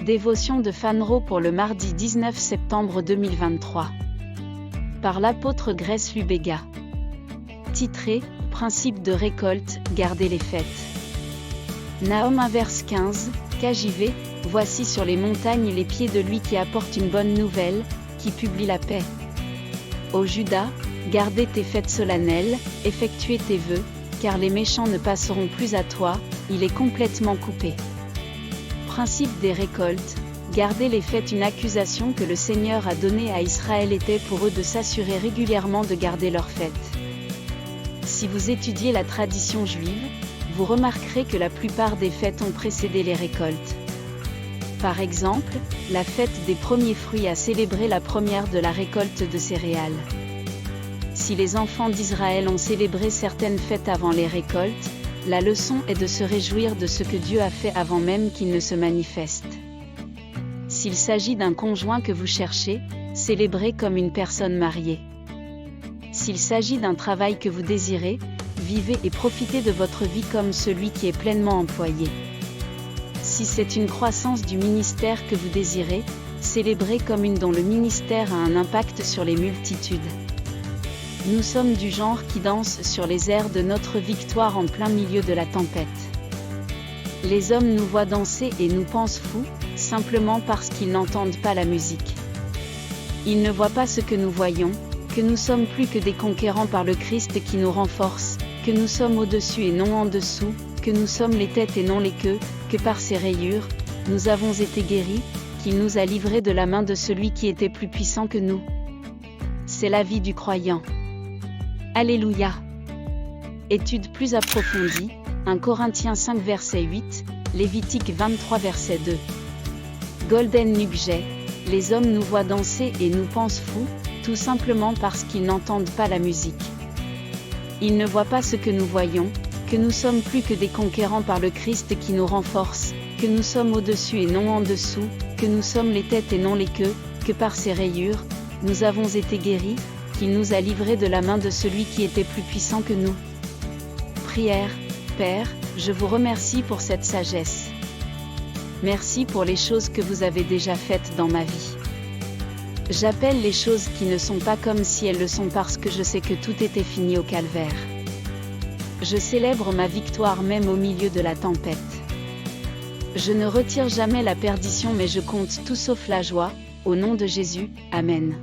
Dévotion de Fanro pour le mardi 19 septembre 2023. Par l'apôtre Grace Lubega. Titré « Principe de récolte, gardez les fêtes ». Nahum 1 verset 15, KJV, voici sur les montagnes les pieds de lui qui apporte une bonne nouvelle, qui publie la paix. Ô Juda, gardez tes fêtes solennelles, effectuez tes vœux, car les méchants ne passeront plus à toi, il est complètement coupé. Principe des récoltes, garder les fêtes. Une accusation que le Seigneur a donnée à Israël était pour eux de s'assurer régulièrement de garder leurs fêtes. Si vous étudiez la tradition juive, vous remarquerez que la plupart des fêtes ont précédé les récoltes. Par exemple, la fête des premiers fruits a célébré la première de la récolte de céréales. Si les enfants d'Israël ont célébré certaines fêtes avant les récoltes, la leçon est de se réjouir de ce que Dieu a fait avant même qu'il ne se manifeste. S'il s'agit d'un conjoint que vous cherchez, célébrez comme une personne mariée. S'il s'agit d'un travail que vous désirez, vivez et profitez de votre vie comme celui qui est pleinement employé. Si c'est une croissance du ministère que vous désirez, célébrez comme une dont le ministère a un impact sur les multitudes. Nous sommes du genre qui danse sur les airs de notre victoire en plein milieu de la tempête. Les hommes nous voient danser et nous pensent fous, simplement parce qu'ils n'entendent pas la musique. Ils ne voient pas ce que nous voyons, que nous sommes plus que des conquérants par le Christ qui nous renforce, que nous sommes au-dessus et non en dessous, que nous sommes les têtes et non les queues, que par ses rayures, nous avons été guéris, qu'il nous a livrés de la main de celui qui était plus puissant que nous. C'est la vie du croyant. Alléluia. Étude plus approfondie, 1 Corinthiens 5 verset 8, Lévitique 23 verset 2. Golden Nugget, les hommes nous voient danser et nous pensent fous, tout simplement parce qu'ils n'entendent pas la musique. Ils ne voient pas ce que nous voyons, que nous sommes plus que des conquérants par le Christ qui nous renforce, que nous sommes au-dessus et non en dessous, que nous sommes les têtes et non les queues, que par ses rayures, nous avons été guéris, qu'il nous a livrés de la main de celui qui était plus puissant que nous. Prière, Père, je vous remercie pour cette sagesse. Merci pour les choses que vous avez déjà faites dans ma vie. J'appelle les choses qui ne sont pas comme si elles le sont parce que je sais que tout était fini au calvaire. Je célèbre ma victoire même au milieu de la tempête. Je ne retire jamais la perdition mais je compte tout sauf la joie, au nom de Jésus, Amen.